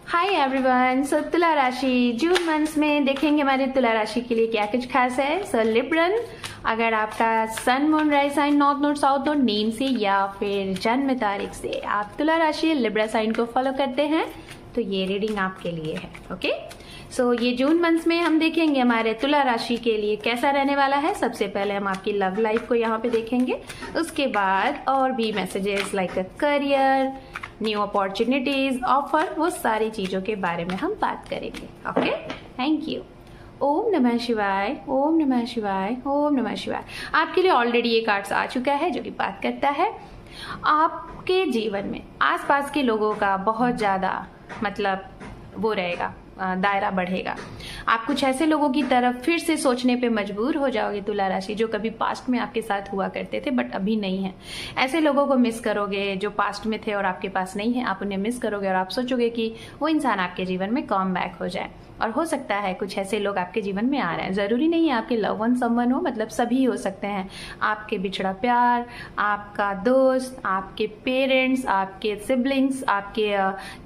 Hi everyone. सो तुला राशि June month में देखेंगे हमारे तुला राशि के लिए क्या कुछ खास है। सो लिब्रन, अगर आपका sun moon rise sign north node south node name से या फिर जन्म तारीख से आप तुला राशि लिब्रा साइन को फॉलो करते हैं तो ये रीडिंग आपके लिए है। ओके, सो ये जून मंथ में हम देखेंगे हमारे तुला राशि के लिए कैसा रहने वाला है। सबसे पहले हम आपकी लव लाइफ को यहाँ पे देखेंगे, उसके बाद और भी messages like career, new opportunities, offer, वो सारी चीजों के बारे में हम बात करेंगे। Okay, thank you. ओम नमः शिवाय, ओम नमः शिवाय, ओम नमः शिवाय। आपके लिए ऑलरेडी ये कार्ड्स आ चुका है जो कि बात करता है आपके जीवन में आसपास के लोगों का बहुत ज्यादा मतलब वो रहेगा, दायरा बढ़ेगा। आप कुछ ऐसे लोगों की तरफ फिर से सोचने पे मजबूर हो जाओगे तुला राशि, जो कभी पास्ट में आपके साथ हुआ करते थे बट अभी नहीं है। ऐसे लोगों को मिस करोगे जो पास्ट में थे और आपके पास नहीं है। आप उन्हें मिस करोगे और आप सोचोगे कि वो इंसान आपके जीवन में कम बैक हो जाए। और हो सकता है कुछ ऐसे लोग आपके जीवन में आ रहे हैं। जरूरी नहीं है आपके लव वन समवन हो, मतलब सभी हो सकते हैं। आपके बिछड़ा प्यार, आपका दोस्त, आपके पेरेंट्स, आपके सिबलिंग्स, आपके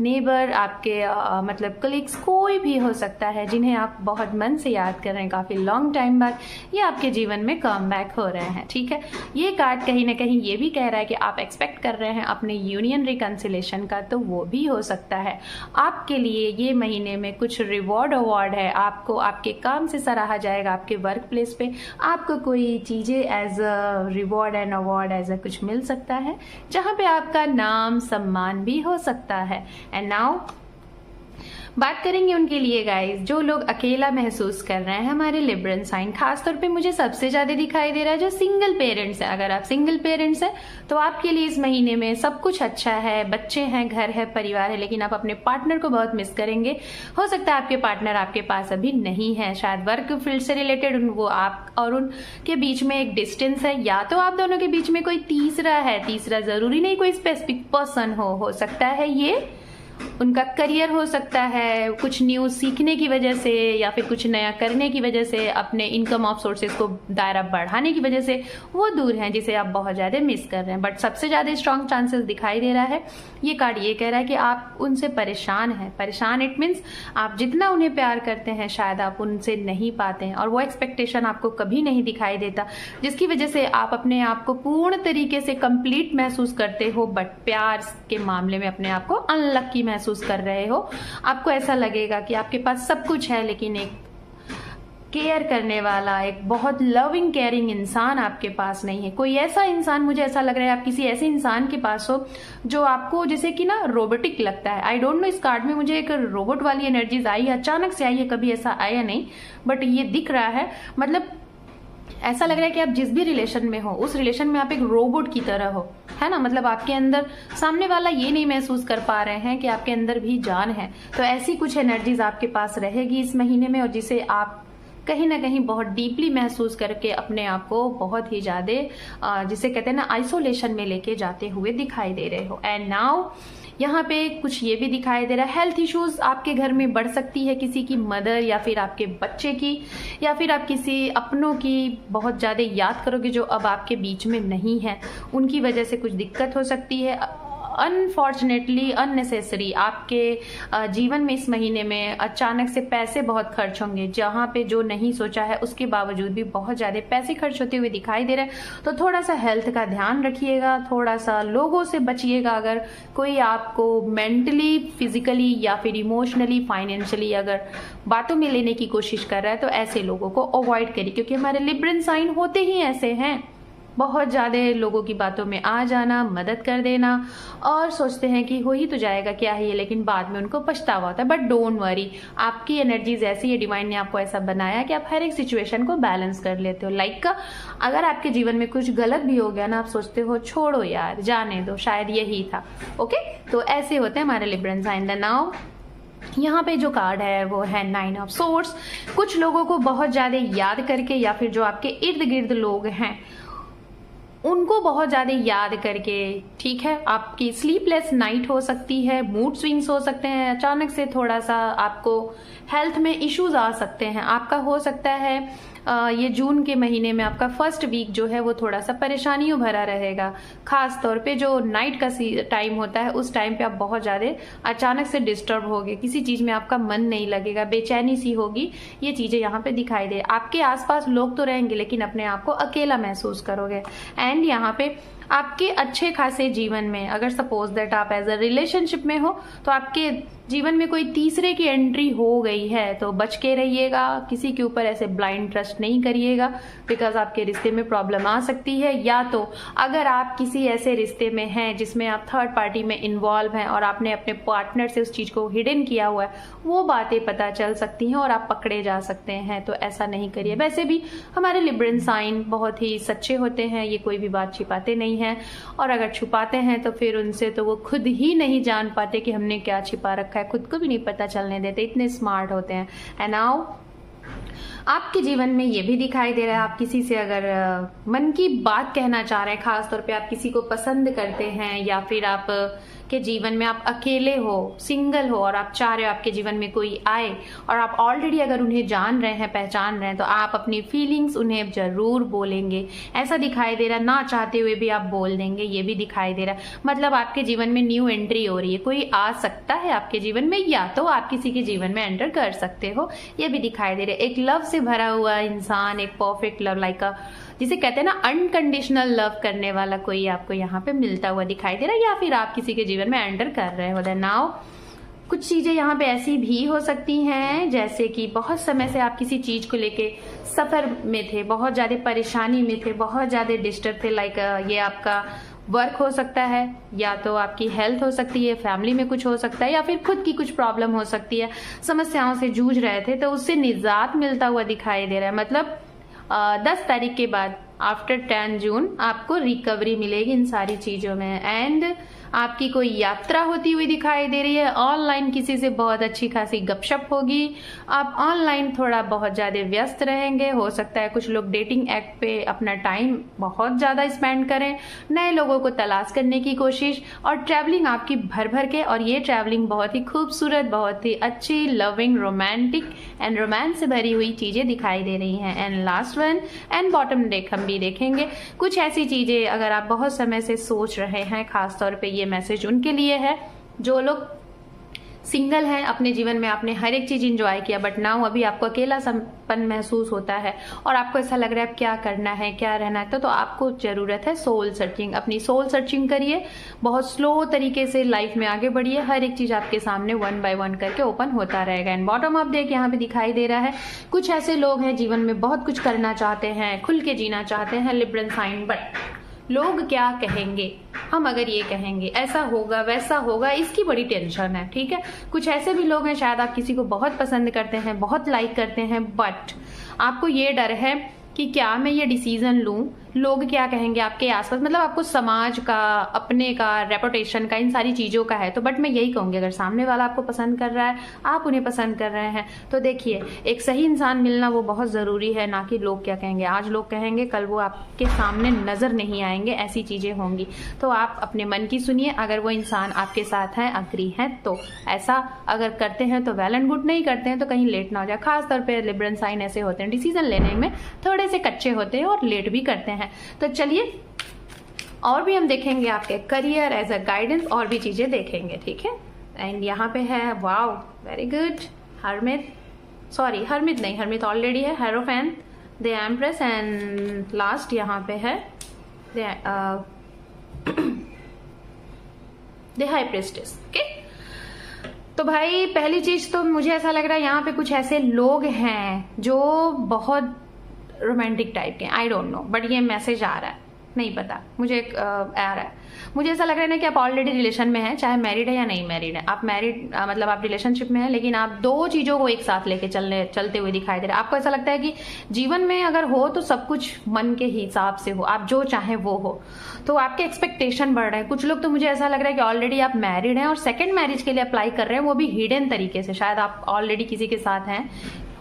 नेबर, आपके मतलब कलीग्स, कोई भी हो सकता है जिन्हें आप बहुत मन से याद कर रहे हैं काफी लॉन्ग टाइम बाद, ये आपके जीवन में कम बैक हो रहे हैं। ठीक है, ये कार्ड कहीं ना कहीं ये भी कह रहा है कि आप एक्सपेक्ट कर रहे हैं अपने यूनियन रिकंसिलेशन का, तो वो भी हो सकता है। आपके लिए ये महीने में कुछ रिवॉर्ड अवार्ड है, आपको आपके काम से सराहा जाएगा। आपके वर्क प्लेस पे आपको कोई चीजें as a reward and award as a कुछ मिल सकता है, जहां पे आपका नाम सम्मान भी हो सकता है। एंड नाउ बात करेंगे उनके लिए गाइस जो लोग अकेला महसूस कर रहे हैं। हमारे लिब्रन साइन खासतौर पे मुझे सबसे ज्यादा दिखाई दे रहा है जो सिंगल पेरेंट्स है। अगर आप सिंगल पेरेंट्स हैं तो आपके लिए इस महीने में सब कुछ अच्छा है, बच्चे हैं, घर है, परिवार है, लेकिन आप अपने पार्टनर को बहुत मिस करेंगे। हो सकता है आपके पार्टनर आपके पास अभी नहीं है, शायद वर्क फील्ड से रिलेटेड वो आप और उनके बीच में एक डिस्टेंस है, या तो आप दोनों के बीच में कोई तीसरा है। तीसरा जरूरी नहीं कोई स्पेसिफिक पर्सन हो सकता है ये उनका करियर हो सकता है, कुछ न्यू सीखने की वजह से या फिर कुछ नया करने की वजह से, अपने इनकम ऑफ सोर्सेज को दायरा बढ़ाने की वजह से वो दूर हैं जिसे आप बहुत ज्यादा मिस कर रहे हैं। बट सबसे ज्यादा स्ट्रॉन्ग चांसेस दिखाई दे रहा है, ये कार्ड ये कह रहा है कि आप उनसे परेशान हैं। परेशान इट मीन्स आप जितना उन्हें प्यार करते हैं शायद आप उनसे नहीं पाते हैं, और वो एक्सपेक्टेशन आपको कभी नहीं दिखाई देता, जिसकी वजह से आप अपने आप को पूर्ण तरीके से कंप्लीट महसूस करते हो बट प्यार के मामले में अपने आप को अनलकी महसूस कर रहे हो। आपको ऐसा लगेगा कि आपके पास सब कुछ है लेकिन एक केयर करने वाला, एक बहुत लविंग केयरिंग इंसान आपके पास नहीं है। कोई ऐसा इंसान, मुझे ऐसा लग रहा है आप किसी ऐसे इंसान के पास हो जो आपको जैसे कि ना रोबोटिक लगता है। आई डोंट नो, इस कार्ड में मुझे एक रोबोट वाली एनर्जीज आई है, अचानक से आई है, कभी ऐसा आया नहीं बट ये दिख रहा है। मतलब ऐसा लग रहा है कि आप जिस भी रिलेशन में हो उस रिलेशन में आप एक रोबोट की तरह हो, है ना। मतलब आपके अंदर सामने वाला ये नहीं महसूस कर पा रहे हैं कि आपके अंदर भी जान है। तो ऐसी कुछ एनर्जीज आपके पास रहेगी इस महीने में, और जिसे आप कहीं ना कहीं बहुत डीपली महसूस करके अपने आप को बहुत ही ज्यादा जिसे कहते हैं ना आइसोलेशन में लेके जाते हुए दिखाई दे रहे हो। एंड नाउ यहाँ पे कुछ ये भी दिखाई दे रहा है, हेल्थ इश्यूज आपके घर में बढ़ सकती है, किसी की मदर या फिर आपके बच्चे की, या फिर आप किसी अपनों की बहुत ज्यादा याद करोगे जो अब आपके बीच में नहीं है, उनकी वजह से कुछ दिक्कत हो सकती है। अनफॉर्चुनेटली अननेसेसरी आपके जीवन में इस महीने में अचानक से पैसे बहुत खर्च होंगे, जहां पे जो नहीं सोचा है उसके बावजूद भी बहुत ज्यादा पैसे खर्च होते हुए दिखाई दे रहे हैं। तो थोड़ा सा हेल्थ का ध्यान रखिएगा, थोड़ा सा लोगों से बचिएगा। अगर कोई आपको मेंटली, फिजिकली या फिर इमोशनली, फाइनेंशियली अगर बातों में लेने की कोशिश कर रहा है तो ऐसे लोगों को अवॉइड करिए, क्योंकि हमारे लिब्रन साइन होते ही ऐसे हैं, बहुत ज्यादा लोगों की बातों में आ जाना, मदद कर देना, और सोचते हैं कि हो ही तो जाएगा क्या है ये, लेकिन बाद में उनको पछतावा होता है। बट डोंट वरी, आपकी एनर्जीज ऐसी है, डिवाइन ने आपको ऐसा बनाया कि आप हर एक सिचुएशन को बैलेंस कर लेते हो। लाइक अगर आपके जीवन में कुछ गलत भी हो गया ना, आप सोचते हो छोड़ो यार, जाने दो, शायद यही था। ओके, तो ऐसे होते हैं हमारे लिब्रन साइन। नाउ यहाँ पे जो कार्ड है वो है 9 ऑफ सोर्ड्स। कुछ लोगों को बहुत ज्यादा याद करके या फिर जो आपके इर्द गिर्द लोग हैं उनको बहुत ज़्यादा याद करके, ठीक है, आपकी स्लीपलेस नाइट हो सकती है, मूड स्विंग्स हो सकते हैं, अचानक से थोड़ा सा आपको हेल्थ में इश्यूज आ सकते हैं। आपका हो सकता है ये जून के महीने में आपका फर्स्ट वीक जो है वो थोड़ा सा परेशानियों भरा रहेगा। खास तौर पे जो नाइट का टाइम होता है उस टाइम पे आप बहुत ज़्यादा अचानक से डिस्टर्ब होगे, किसी चीज़ में आपका मन नहीं लगेगा, बेचैनी सी होगी, ये चीज़ें यहाँ पे दिखाई दे। आपके आसपास लोग तो रहेंगे लेकिन अपने आप को अकेला महसूस करोगे। एंड यहाँ पे आपके अच्छे खासे जीवन में अगर सपोज दैट आप एज अ रिलेशनशिप में हो तो आपके जीवन में कोई तीसरे की एंट्री हो गई है तो बच के रहिएगा, किसी के ऊपर ऐसे ब्लाइंड ट्रस्ट नहीं करिएगा, बिकॉज आपके रिश्ते में प्रॉब्लम आ सकती है। या तो अगर आप किसी ऐसे रिश्ते में हैं जिसमें आप थर्ड पार्टी में इन्वॉल्व हैं और आपने अपने पार्टनर से उस चीज़ को हिडन किया हुआ है, वो बातें पता चल सकती हैं और आप पकड़े जा सकते हैं, तो ऐसा नहीं करिए। वैसे भी हमारे लिब्रन साइन बहुत ही सच्चे होते हैं, ये कोई भी बात छिपाते नहीं हैं, और अगर छुपाते हैं तो फिर उनसे तो वो खुद ही नहीं जान पाते कि हमने क्या छिपा रखा है, खुद को भी नहीं पता चलने देते, इतने स्मार्ट होते हैं। एंड नाउ आपके जीवन में ये भी दिखाई दे रहा है, आप किसी से अगर मन की बात कहना चाह रहे हैं, खासतौर पे आप किसी को पसंद करते हैं या फिर आप के जीवन में आप अकेले हो, सिंगल हो और आप चाह रहे हो आपके जीवन में कोई आए और आप ऑलरेडी अगर उन्हें जान रहे हैं, पहचान रहे हैं, तो आप अपनी फीलिंग्स उन्हें जरूर बोलेंगे, ऐसा दिखाई दे रहा है। ना चाहते हुए भी आप बोल देंगे, ये भी दिखाई दे रहा है। मतलब आपके जीवन में न्यू एंट्री हो रही है, कोई आ सकता है आपके जीवन में या तो आप किसी के जीवन में एंटर कर सकते हो, ये भी दिखाई दे रहा है। एक लव से भरा हुआ इंसान, एक परफेक्ट लव, लाइक जिसे कहते हैं ना अनकंडीशनल लव करने वाला कोई आपको यहाँ पे मिलता हुआ दिखाई दे रहा है, या फिर आप किसी के जीवन में एंटर कर रहे हो। नाउ कुछ चीजें यहाँ पे ऐसी भी हो सकती हैं जैसे कि बहुत समय से आप किसी चीज को लेके सफर में थे, बहुत ज्यादा परेशानी में थे, बहुत ज्यादा डिस्टर्ब थे, लाइक ये आपका वर्क हो सकता है, या तो आपकी हेल्थ हो सकती है, फैमिली में कुछ हो सकता है, या फिर खुद की कुछ प्रॉब्लम हो सकती है, समस्याओं से जूझ रहे थे तो उससे निजात मिलता हुआ दिखाई दे रहा है। मतलब 10 तारीख के बाद आफ्टर 10 जून आपको रिकवरी मिलेगी इन सारी चीजों में। एंड आपकी कोई यात्रा होती हुई दिखाई दे रही है, ऑनलाइन किसी से बहुत अच्छी खासी गपशप होगी, आप ऑनलाइन थोड़ा बहुत ज्यादा व्यस्त रहेंगे, हो सकता है कुछ लोग डेटिंग ऐप पे अपना टाइम बहुत ज्यादा स्पेंड करें, नए लोगों को तलाश करने की कोशिश, और ट्रैवलिंग आपकी भर भर के, और ये ट्रैवलिंग बहुत ही खूबसूरत, बहुत ही अच्छी, लविंग, रोमांटिक एंड रोमांस से भरी हुई चीजें दिखाई दे रही हैं। And last one and bottom deck हम भी देखेंगे कुछ ऐसी चीजें अगर आप बहुत समय से सोच रहे हैं, खासतौर पे ये मैसेज उनके लिए है जो लोग सिंगल हैं, अपने जीवन में आपने हर एक चीज एंजॉय किया बट नाउ अभी आपको अकेलापन महसूस होता है और आपको ऐसा लग रहा है क्या करना है, क्या रहना है, तो आपको जरूरत है सोल सर्चिंग। अपनी सोल सर्चिंग करिए, बहुत स्लो तरीके से लाइफ में आगे बढ़िए, हर एक चीज आपके सामने 1 बाय 1 करके ओपन होता रहेगा। एंड बॉटम अप देख यहाँ पे दिखाई दे रहा है कुछ ऐसे लोग हैं जीवन में बहुत कुछ करना चाहते हैं, खुल के जीना चाहते हैं, लिब्रन साइन, बट लोग क्या कहेंगे, हम अगर ये कहेंगे ऐसा होगा वैसा होगा, इसकी बड़ी टेंशन है। ठीक है, कुछ ऐसे भी लोग हैं, शायद आप किसी को बहुत पसंद करते हैं, बहुत लाइक करते हैं, बट आपको ये डर है कि क्या मैं ये डिसीजन लूं, लोग क्या कहेंगे आपके आसपास, मतलब आपको समाज का, अपने का, रेपुटेशन का, इन सारी चीजों का है। तो बट मैं यही कहूंगी अगर सामने वाला आपको पसंद कर रहा है, आप उन्हें पसंद कर रहे हैं, तो देखिए एक सही इंसान मिलना वो बहुत जरूरी है, ना कि लोग क्या कहेंगे। आज लोग कहेंगे, कल वो आपके सामने नजर नहीं आएंगे, ऐसी चीजें होंगी। तो आप अपने मन की सुनिए, अगर वो इंसान आपके साथ है, अग्री है, तो ऐसा अगर करते हैं तो वेल एंड गुड, नहीं करते हैं तो कहीं लेट ना हो जाए। खासतौर पर लिब्रन साइन ऐसे होते हैं, डिसीजन लेने में थोड़े से कच्चे होते हैं और लेट भी करते हैं। तो चलिए और भी हम देखेंगे आपके करियर एज अ गाइडेंस, और भी चीजें देखेंगे। ठीक है, एंड यहाँ पे है, wow very good, hermit, sorry hermit नहीं, हर्मिट ऑलरेडी है, हेरोफेन, द एम्प्रेस, एंड लास्ट यहाँ पे है द हाई प्रिस्टेस। ओके, तो भाई पहली चीज तो मुझे ऐसा लग रहा है यहाँ पे कुछ ऐसे लोग हैं जो बहुत रोमांटिक टाइप के, आई डोंट नो, बट ये मैसेज आ रहा है, नहीं पता मुझे, आ रहा है, मुझे ऐसा लग रहा है ना कि आप ऑलरेडी रिलेशन में हैं, चाहे मैरिड है या नहीं मैरिड है, आप मैरिड मतलब आप रिलेशनशिप में हैं, लेकिन आप दो चीजों को एक साथ लेके चलते हुए दिखाई दे रहे हैं। आपको ऐसा लगता है कि जीवन में अगर हो तो सब कुछ मन के हिसाब से हो, आप जो चाहें वो हो, तो आपके एक्सपेक्टेशन बढ़ रहे हैं। कुछ लोग तो मुझे ऐसा लग रहा है कि ऑलरेडी आप मैरिड हैं और सेकेंड मैरिज के लिए अप्लाई कर रहे हैं, वो भी हिडन तरीके से, शायद आप ऑलरेडी किसी के साथ हैं,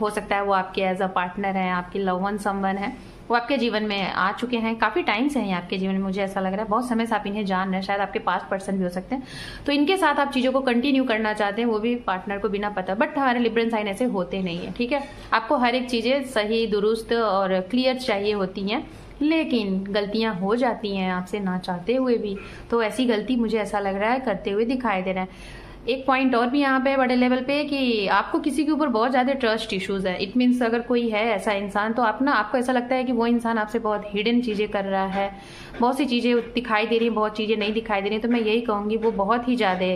हो सकता है वो आपके एज अ पार्टनर है, आपकी लव वन समवन है, वो आपके जीवन में आ चुके हैं, काफ़ी टाइम से हैं आपके जीवन में, मुझे ऐसा लग रहा है बहुत समय से आप इन्हें जान रहे हैं, शायद आपके पास्ट पर्सन भी हो सकते हैं। तो इनके साथ आप चीज़ों को कंटिन्यू करना चाहते हैं, वो भी पार्टनर को बिना पता, बट हमारे लिब्रन साइन ऐसे होते नहीं है, ठीक है। आपको हर एक चीज़ें सही दुरुस्त और क्लियर चाहिए होती हैं, लेकिन गलतियां हो जाती हैं आपसे ना चाहते हुए भी। तो ऐसी गलती मुझे ऐसा लग रहा है करते हुए दिखाई दे रहा है। एक पॉइंट और भी यहाँ पे बड़े लेवल पे कि आपको किसी के ऊपर बहुत ज़्यादा ट्रस्ट इश्यूज है। इट मीन्स अगर कोई है ऐसा इंसान, तो आप ना, आपको ऐसा लगता है कि वो इंसान आपसे बहुत हिडन चीज़ें कर रहा है, बहुत सी चीज़ें दिखाई दे रही हैं, बहुत चीज़ें नहीं दिखाई दे रही। तो मैं यही कहूँगी वो बहुत ही ज़्यादा,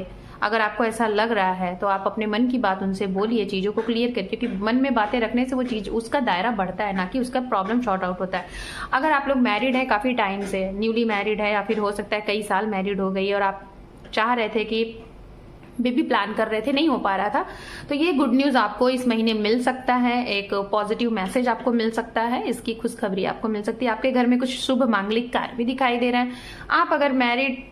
अगर आपको ऐसा लग रहा है तो आप अपने मन की बात उनसे बोलिए, चीज़ों को क्लियर करके, क्योंकि मन में बातें रखने से वो चीज़, उसका दायरा बढ़ता है, ना कि उसका प्रॉब्लम शॉर्ट आउट होता है। अगर आप लोग मैरिड है, काफ़ी टाइम से न्यूली मैरिड है, या फिर हो सकता है कई साल मैरिड हो गई और आप चाह रहे थे कि बेबी प्लान कर रहे थे, नहीं हो पा रहा था, तो ये गुड न्यूज़ आपको इस महीने मिल सकता है। एक पॉजिटिव मैसेज आपको मिल सकता है, इसकी खुशखबरी आपको मिल सकती है। आपके घर में कुछ शुभ मांगलिक कार्य भी दिखाई दे रहे हैं। आप अगर मैरिड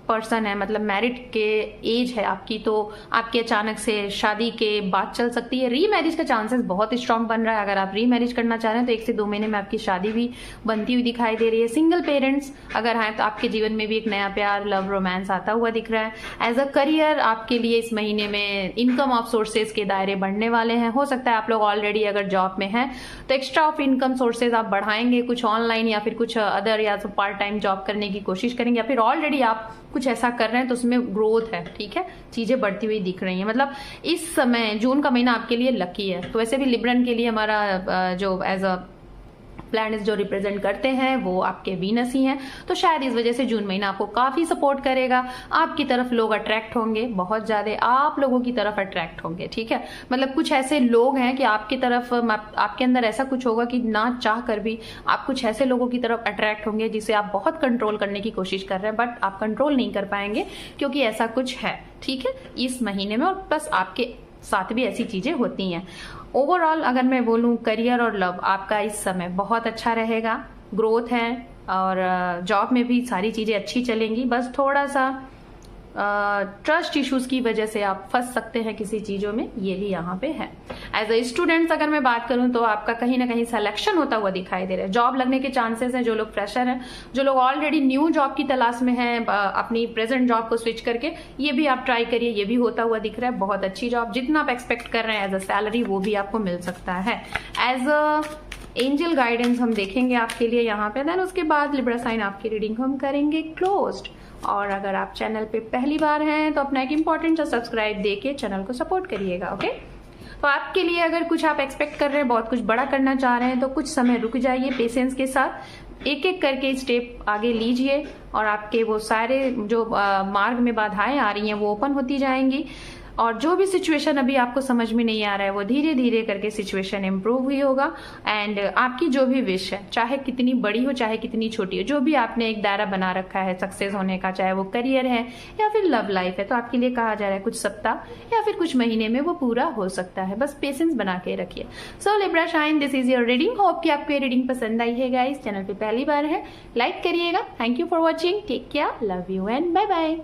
पर्सन है, मतलब मैरिड के एज है आपकी, तो आपकी अचानक से शादी के बात चल सकती है। रीमैरिज का चांसेस बहुत स्ट्रांग बन रहा है। अगर आप रीमैरिज करना चाह रहे हैं तो 1 से 2 महीने में आपकी शादी भी बनती हुई दिखाई दे रही है। सिंगल पेरेंट्स अगर हैं तो आपके जीवन में भी एक नया प्यार, लव, रोमांस आता हुआ दिख रहा है। एज अ करियर आपके लिए इस महीने में इनकम ऑफ सोर्सेज के दायरे बढ़ने वाले हैं। हो सकता है आप लोग ऑलरेडी अगर जॉब में हैं तो एक्स्ट्रा ऑफ इनकम सोर्सेज आप बढ़ाएंगे, कुछ ऑनलाइन या फिर कुछ अदर या तो पार्ट टाइम जॉब करने की कोशिश करेंगे, या फिर ऑलरेडी आप कुछ ऐसा कर रहे हैं तो उसमें ग्रोथ है, ठीक है, चीजें बढ़ती हुई दिख रही हैं। मतलब इस समय जून का महीना आपके लिए लकी है। तो वैसे भी लिब्रन के लिए हमारा जो एज अ प्लैनेट जो रिप्रेजेंट करते हैं वो आपके वीनस ही हैं, तो शायद इस वजह से जून महीना आपको काफी सपोर्ट करेगा। आपकी तरफ लोग अट्रैक्ट होंगे, बहुत ज्यादा आप लोगों की तरफ अट्रैक्ट होंगे, ठीक है। मतलब कुछ ऐसे लोग हैं कि आपकी तरफ, आपके अंदर ऐसा कुछ होगा कि ना चाह कर भी आप कुछ ऐसे लोगों की तरफ अट्रैक्ट होंगे जिसे आप बहुत कंट्रोल करने की कोशिश कर रहे हैं, बट आप कंट्रोल नहीं कर पाएंगे क्योंकि ऐसा कुछ है, ठीक है, इस महीने में। और प्लस आपके साथ भी ऐसी चीजें होती हैं। ओवरऑल अगर मैं बोलूं, करियर और लव आपका इस समय बहुत अच्छा रहेगा, ग्रोथ है, और जॉब में भी सारी चीजें अच्छी चलेंगी। बस थोड़ा सा ट्रस्ट इश्यूज की वजह से आप फंस सकते हैं किसी चीजों में, ये भी यहाँ पे है। एज अ स्टूडेंट्स अगर मैं बात करूं तो आपका कहीं ना कहीं सिलेक्शन होता हुआ दिखाई दे रहा है। जॉब लगने के चांसेस हैं। जो लोग फ्रेशर हैं, जो लोग ऑलरेडी न्यू जॉब की तलाश में हैं, अपनी प्रेजेंट जॉब को स्विच करके, ये भी आप ट्राई करिए, ये भी होता हुआ दिख रहा है। बहुत अच्छी जॉब, जितना आप एक्सपेक्ट कर रहे हैं एज अ सैलरी वो भी आपको मिल सकता है। एज अ एंजल गाइडेंस हम देखेंगे आपके लिए यहाँ पे, देन उसके बाद लिब्रा साइन आपकी रीडिंग हम करेंगे क्लोज्ड। और अगर आप चैनल पे पहली बार हैं तो अपना एक इंपॉर्टेंट सा सब्सक्राइब देके चैनल को सपोर्ट करिएगा, ओके। तो आपके लिए अगर कुछ आप एक्सपेक्ट कर रहे हैं, बहुत कुछ बड़ा करना चाह रहे हैं, तो कुछ समय रुक जाइए, पेशेंस के साथ एक एक करके स्टेप आगे लीजिए, और आपके वो सारे जो मार्ग में बाधाएं आ रही हैं वो ओपन होती जाएंगी। और जो भी सिचुएशन अभी आपको समझ में नहीं आ रहा है वो धीरे धीरे करके सिचुएशन इंप्रूव ही होगा। एंड आपकी जो भी विश है, चाहे कितनी बड़ी हो चाहे कितनी छोटी हो, जो भी आपने एक दायरा बना रखा है सक्सेस होने का, चाहे वो करियर है या फिर लव लाइफ है, तो आपके लिए कहा जा रहा है कुछ सप्ताह या फिर कुछ महीने में वो पूरा हो सकता है। बस पेशेंस बना के रखिए। So libra sign, this is your reading. Hope कि आपको ये रीडिंग पसंद आई है गाइस। चैनल पे पहली बार है, लाइक करिएगा। Thank you for watching, take care, love you and bye bye.